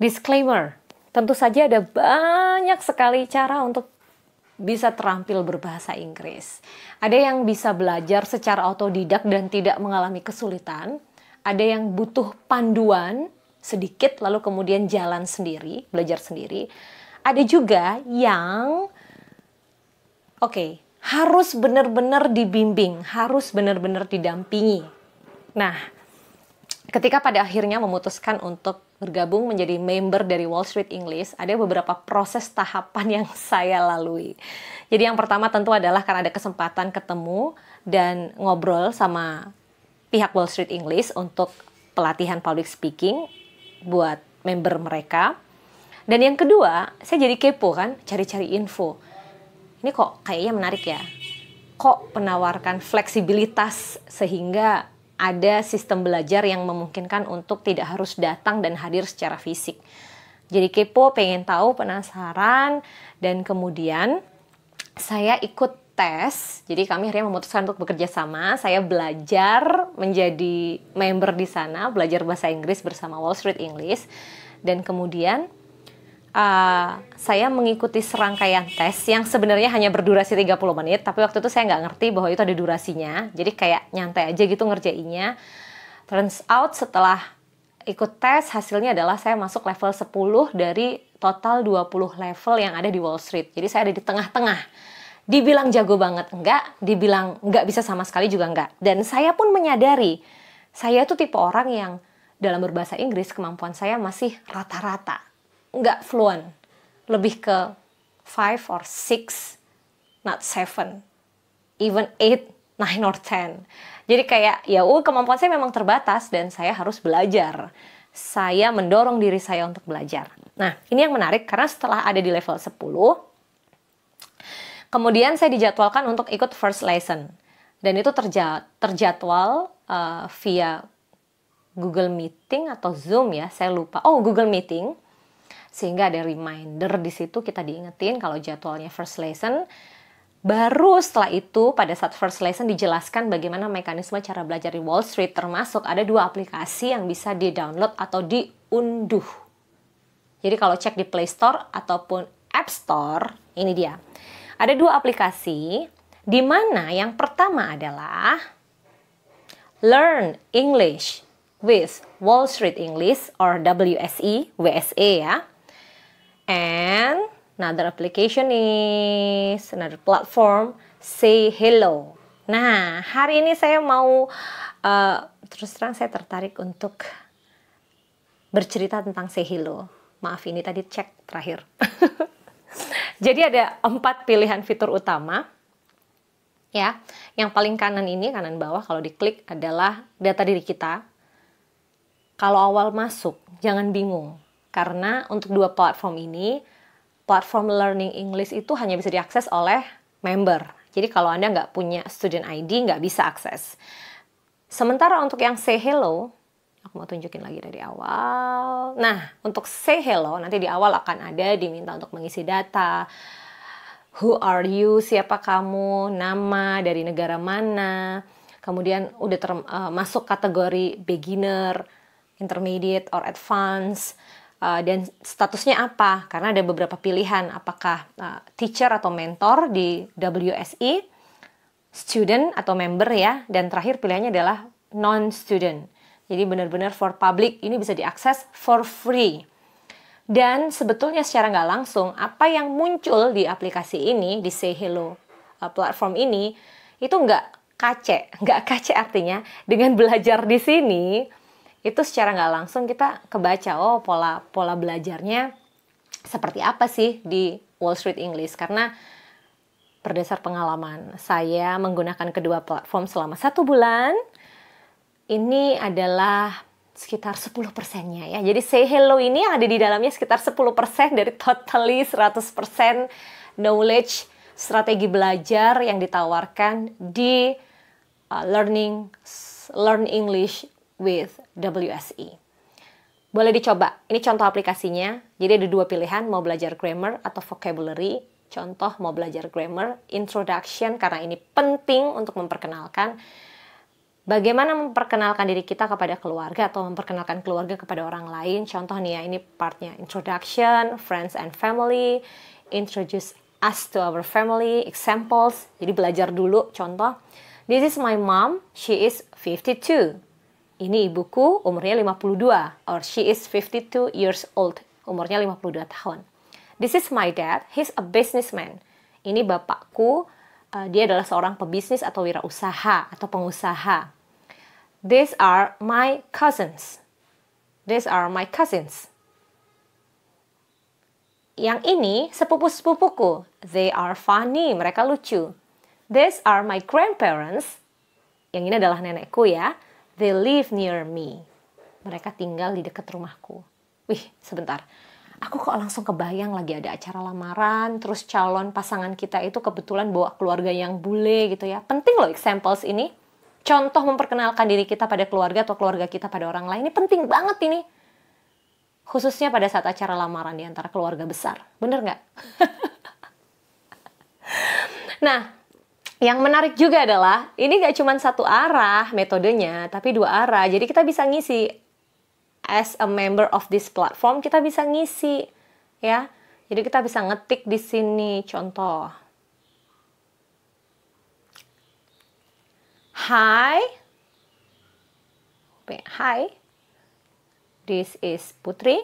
Disclaimer, tentu saja ada banyak sekali cara untuk bisa terampil berbahasa Inggris. Ada yang bisa belajar secara otodidak dan tidak mengalami kesulitan. Ada yang butuh panduan sedikit lalu kemudian jalan sendiri, belajar sendiri. Ada juga yang harus benar-benar dibimbing, harus benar-benar didampingi. Nah, ketika pada akhirnya memutuskan untuk bergabung menjadi member dari Wall Street English, ada beberapa proses tahapan yang saya lalui. Jadi yang pertama tentu adalah karena ada kesempatan ketemu dan ngobrol sama pihak Wall Street English untuk pelatihan public speaking buat member mereka. Dan yang kedua, saya jadi kepo kan, cari-cari info. Ini kok kayaknya menarik ya. Kok penawarkan fleksibilitas sehingga ada sistem belajar yang memungkinkan untuk tidak harus datang dan hadir secara fisik. Jadi kepo, pengen tahu, penasaran, dan kemudian saya ikut tes. Jadi kami akhirnya memutuskan untuk bekerja sama. Saya belajar menjadi member di sana, belajar bahasa Inggris bersama Wall Street English, dan kemudian saya mengikuti serangkaian tes yang sebenarnya hanya berdurasi 30 menit, tapi waktu itu saya nggak ngerti bahwa itu ada durasinya, jadi kayak nyantai aja gitu ngerjainnya. Turns out setelah ikut tes, hasilnya adalah saya masuk level 10 dari total 20 level yang ada di Wall Street. Jadi saya ada di tengah-tengah. Dibilang jago banget enggak, dibilang nggak bisa sama sekali juga enggak. Dan saya pun menyadari, saya tuh tipe orang yang dalam berbahasa Inggris kemampuan saya masih rata-rata. Nggak fluent, lebih ke 5 or 6, not 7, even 8, 9 or 10. Jadi kayak kemampuan saya memang terbatas dan saya harus belajar. Saya mendorong diri saya untuk belajar. Nah, ini yang menarik karena setelah ada di level 10, kemudian saya dijadwalkan untuk ikut first lesson. Dan itu terjadwal via Google Meeting atau Zoom ya, saya lupa. Google Meeting. Sehingga ada reminder di situ, kita diingetin kalau jadwalnya first lesson. Baru setelah itu pada saat first lesson dijelaskan bagaimana mekanisme cara belajar di Wall Street, termasuk ada 2 aplikasi yang bisa di-download atau diunduh. Jadi kalau cek di Play Store ataupun App Store, ini dia. Ada 2 aplikasi, di mana yang pertama adalah Learn English with Wall Street English or WSE, WSE ya. And another application is another platform, Say Hello. Nah, hari ini saya mau terus terang saya tertarik untuk bercerita tentang Say Hello. Maaf, ini tadi cek terakhir. Jadi ada 4 pilihan fitur utama. Ya, yang paling kanan ini, kanan bawah kalau diklik adalah data diri kita. Kalau awal masuk, jangan bingung. Karena untuk 2 platform ini, platform Learning English itu hanya bisa diakses oleh member. Jadi kalau Anda nggak punya student ID, nggak bisa akses. Sementara untuk yang Say Hello, aku mau tunjukin lagi dari awal. Nah, untuk Say Hello, nanti di awal akan ada diminta untuk mengisi data. Who are you? Siapa kamu? Nama, dari negara mana? Kemudian udah masuk kategori beginner, intermediate, or advanced. Dan statusnya apa? Karena ada beberapa pilihan, apakah teacher atau mentor di WSE, student atau member ya, dan terakhir pilihannya adalah non-student. Jadi benar-benar for public, ini bisa diakses for free. Dan sebetulnya secara nggak langsung, apa yang muncul di aplikasi ini, di Say Hello platform ini, itu nggak kace. Nggak kace artinya, dengan belajar di sini, itu secara nggak langsung kita kebaca, pola belajarnya seperti apa sih di Wall Street English. Karena berdasar pengalaman saya menggunakan kedua platform selama 1 bulan, ini adalah sekitar 10%-nya ya. Jadi Say Hello ini yang ada di dalamnya sekitar 10% dari totally 100% knowledge, strategi belajar yang ditawarkan di Learn English with WSE. Boleh dicoba. Ini contoh aplikasinya. Jadi ada 2 pilihan, mau belajar grammar atau vocabulary. Contoh mau belajar grammar, introduction, karena ini penting untuk memperkenalkan. Bagaimana memperkenalkan diri kita kepada keluarga atau memperkenalkan keluarga kepada orang lain. Contoh nih ya, ini partnya introduction, friends and family, introduce us to our family, examples. Jadi belajar dulu contoh. This is my mom, she is 52. Ini ibuku, umurnya 52. Or she is 52 years old, umurnya 52 tahun. This is my dad, he's a businessman. Ini bapakku, dia adalah seorang pebisnis atau wirausaha atau pengusaha. These are my cousins. These are my cousins. Yang ini sepupu-sepupuku. They are funny, mereka lucu. These are my grandparents. Yang ini adalah nenekku ya. They live near me. Mereka tinggal di dekat rumahku. Wih, sebentar. Aku kok langsung kebayang lagi ada acara lamaran, terus calon pasangan kita itu kebetulan bawa keluarga yang bule gitu ya. Penting loh examples ini. Contoh memperkenalkan diri kita pada keluarga atau keluarga kita pada orang lain. Ini penting banget ini. Khususnya pada saat acara lamaran di antara keluarga besar. Bener nggak? Nah, yang menarik juga adalah, ini nggak cuma satu arah metodenya, tapi dua arah. Jadi kita bisa ngisi, as a member of this platform, kita bisa ngisi, ya. Jadi kita bisa ngetik di sini, contoh. Hi. Hi. This is Putri.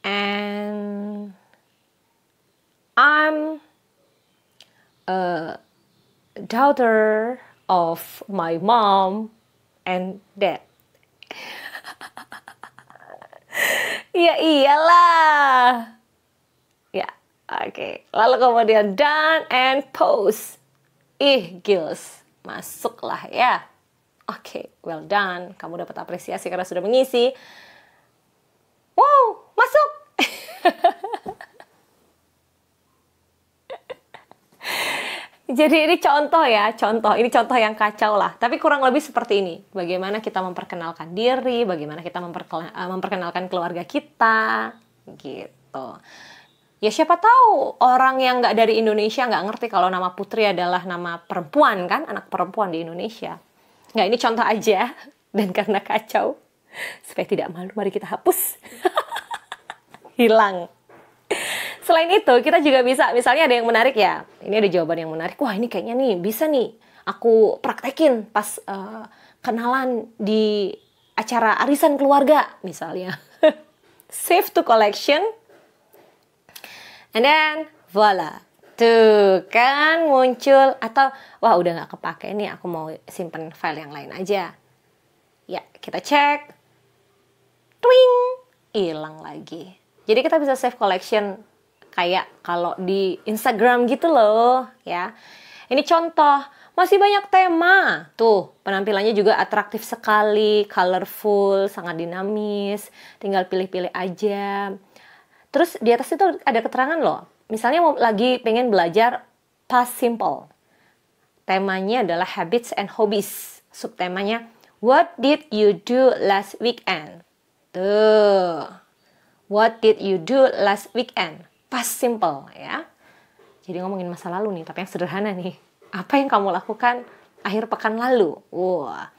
And I'm a daughter of my mom and dad. Ya iyalah. Ya, oke. Lalu kemudian done and pause. Gils, masuklah ya. Oke, well done. Kamu dapat apresiasi karena sudah mengisi. Wow, masuk. Jadi ini contoh ya, ini contoh yang kacau lah. Tapi kurang lebih seperti ini. Bagaimana kita memperkenalkan diri, bagaimana kita memperkenalkan keluarga kita, gitu. Ya siapa tahu orang yang nggak dari Indonesia nggak ngerti kalau nama Putri adalah nama perempuan kan, anak perempuan di Indonesia. Nggak, ini contoh aja. Dan karena kacau, supaya tidak malu, mari kita hapus. Hilang. Selain itu, kita juga bisa, misalnya ada yang menarik ya. Ini ada jawaban yang menarik. Wah, ini kayaknya nih, bisa nih. Aku praktekin pas kenalan di acara arisan keluarga, misalnya. Save to collection. And then, voila. Tuh, kan muncul. Atau, wah udah gak kepake nih, aku mau simpen file yang lain aja. Ya, kita cek. Twing! Hilang lagi. Jadi kita bisa save collection kayak kalau di Instagram gitu loh, ya. Ini contoh, masih banyak tema. Tuh, penampilannya juga atraktif sekali, colorful, sangat dinamis. Tinggal pilih-pilih aja. Terus di atas itu ada keterangan loh. Misalnya mau lagi pengen belajar past simple. Temanya adalah habits and hobbies. Subtemanya, what did you do last weekend? Tuh. What did you do last weekend? Past simple ya. Jadi ngomongin masa lalu nih, tapi yang sederhana nih. Apa yang kamu lakukan akhir pekan lalu? Wah.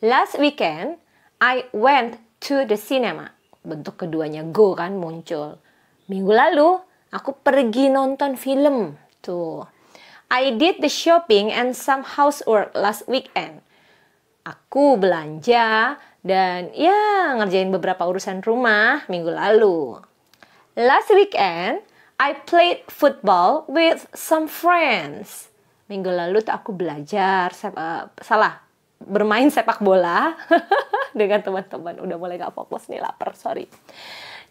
Last weekend, I went to the cinema. Bentuk keduanya go kan muncul. Minggu lalu, aku pergi nonton film. Tuh. I did the shopping and some housework last weekend. Aku belanja dan ya ngerjain beberapa urusan rumah minggu lalu. Last weekend, I played football with some friends. Minggu lalu tuh aku belajar, bermain sepak bola dengan teman-teman. Udah mulai gak fokus nih, lapar, sorry.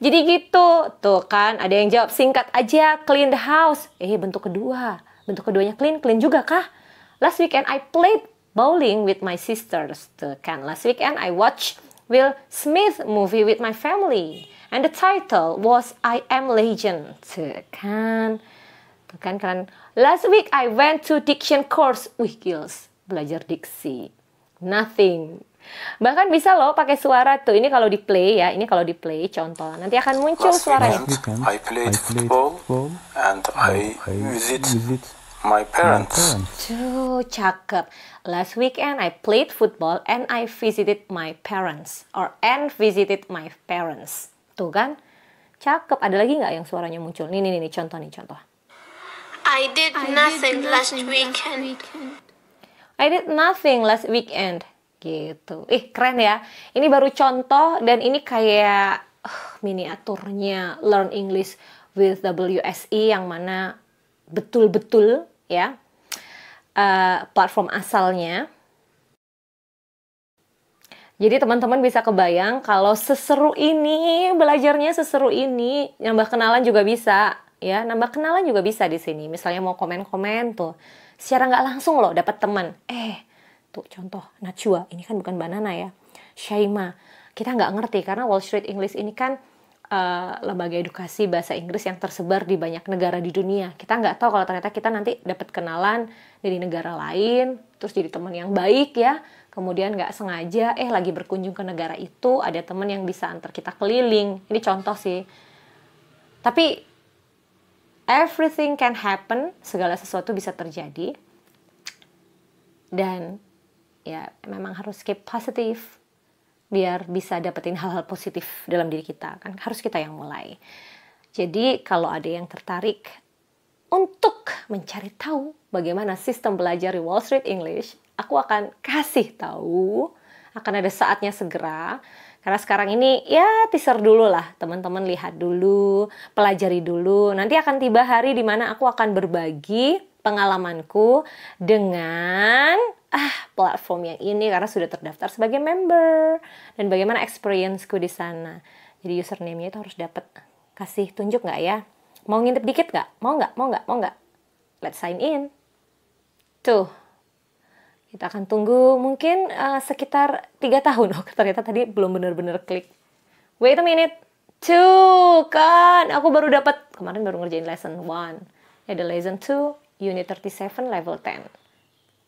Jadi gitu, tuh kan ada yang jawab singkat aja, clean the house. Bentuk kedua. Bentuk keduanya clean juga kah? Last weekend I played bowling with my sisters. Tuh kan, last weekend I watched Will Smith movie with my family. And the title was I Am Legend. Tuh kan keren. Last week I went to diction course. Wih, gils, belajar diksi. Nothing. Bahkan bisa loh pakai suara tuh. Ini kalau di play ya, ini kalau di play contoh. Nanti akan muncul suaranya. I played football and I visit My parents. Tuh, cakep. Last weekend I played football and I visited my parents. And visited my parents. Tuh kan? Cakep. Ada lagi nggak yang suaranya muncul? Nih, contoh nih, contoh. I did nothing last weekend. I did nothing last weekend. Gitu. Keren ya. Ini baru contoh dan ini kayak miniaturnya Learn English with WSE yang mana betul-betul ya platform asalnya. Jadi teman-teman bisa kebayang kalau seseru ini, belajarnya seseru ini, nambah kenalan juga bisa ya, nambah kenalan juga bisa di sini. Misalnya mau komen-komen tuh, secara nggak langsung loh dapat teman. Tuh contoh Najwa, ini kan bukan banana ya. Syaima, kita nggak ngerti karena Wall Street English ini kan lembaga edukasi bahasa Inggris yang tersebar di banyak negara di dunia. Kita nggak tahu kalau ternyata kita nanti dapat kenalan dari negara lain, terus jadi teman yang baik ya. Kemudian nggak sengaja, lagi berkunjung ke negara itu, ada teman yang bisa antar kita keliling. Ini contoh sih. Tapi everything can happen, segala sesuatu bisa terjadi. Dan ya memang harus keep positive biar bisa dapetin hal-hal positif dalam diri kita. Kan harus kita yang mulai. Jadi kalau ada yang tertarik untuk mencari tahu bagaimana sistem belajar di Wall Street English, aku akan kasih tahu. Akan ada saatnya segera. Karena sekarang ini ya teaser dulu lah. Teman-teman lihat dulu, pelajari dulu. Nanti akan tiba hari di mana aku akan berbagi pengalamanku dengan platform yang ini karena sudah terdaftar sebagai member dan bagaimana experience-ku di sana. Jadi username-nya itu harus dapat. Kasih tunjuk nggak ya? Mau ngintip dikit nggak? Mau nggak? Let's sign in. Tuh. Kita akan tunggu mungkin sekitar 3 tahun. Ternyata tadi belum benar-benar klik. Wait a minute. Tuh kan, aku baru dapat. Kemarin baru ngerjain lesson 1. Ada lesson 2, unit 37, level 10.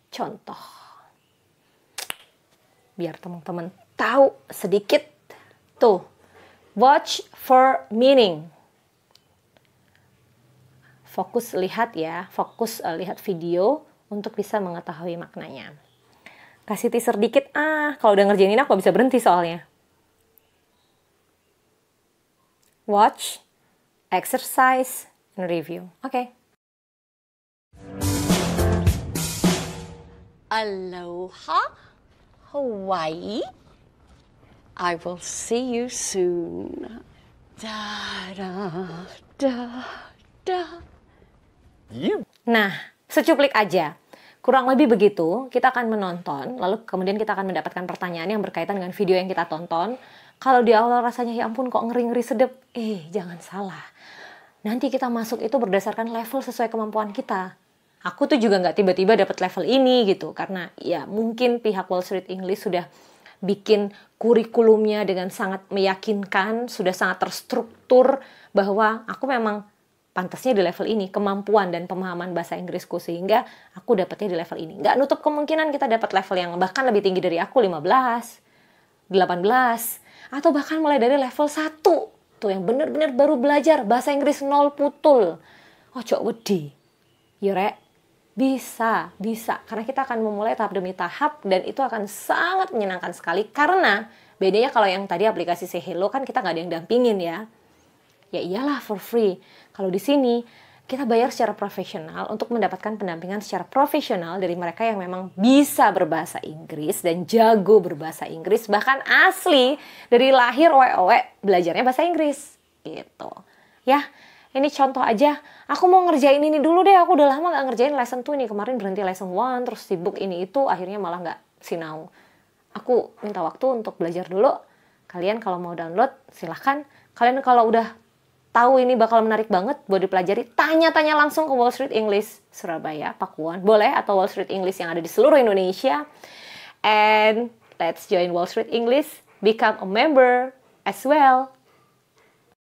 Contoh. Biar teman-teman tahu sedikit. Tuh. Watch for meaning. Fokus lihat ya. Fokus lihat video untuk bisa mengetahui maknanya. Kasih teaser dikit. Kalau udah ngerjain ini aku gak bisa berhenti soalnya. Watch, exercise, and review. Oke. Aloha, Hawaii. I will see you soon. Da da da da. Nah, secuplik aja. Kurang lebih begitu, kita akan menonton, lalu kemudian kita akan mendapatkan pertanyaan yang berkaitan dengan video yang kita tonton. Kalau di awal rasanya, ya ampun kok ngeri-ngeri sedep. Jangan salah. Nanti kita masuk itu berdasarkan level sesuai kemampuan kita. Aku tuh juga nggak tiba-tiba dapat level ini gitu, karena ya mungkin pihak Wall Street English sudah bikin kurikulumnya dengan sangat meyakinkan, sudah sangat terstruktur bahwa aku memang pantasnya di level ini, kemampuan dan pemahaman bahasa Inggrisku, sehingga aku dapatnya di level ini. Nggak nutup kemungkinan kita dapat level yang bahkan lebih tinggi dari aku, 15, 18, atau bahkan mulai dari level 1. Tuh yang benar-benar baru belajar bahasa Inggris 0 putul. Ojo wedi. Yurek, bisa. Karena kita akan memulai tahap demi tahap dan itu akan sangat menyenangkan sekali. Karena bedanya kalau yang tadi aplikasi Say Hello kan kita nggak ada yang dampingin ya. Ya iyalah for free. Kalau di sini kita bayar secara profesional untuk mendapatkan pendampingan secara profesional dari mereka yang memang bisa berbahasa Inggris dan jago berbahasa Inggris, bahkan asli dari lahir owe-owe belajarnya bahasa Inggris gitu. Ya, ini contoh aja. Aku mau ngerjain ini dulu deh. Aku udah lama gak ngerjain lesson 2 nih. Kemarin berhenti lesson 1 terus sibuk ini itu, akhirnya malah gak sinau. Aku minta waktu untuk belajar dulu. Kalian kalau mau download silahkan. Kalian kalau udah tahu ini bakal menarik banget buat dipelajari, tanya-tanya langsung ke Wall Street English Surabaya, Pakuan, boleh, atau Wall Street English yang ada di seluruh Indonesia. And let's join Wall Street English, become a member as well.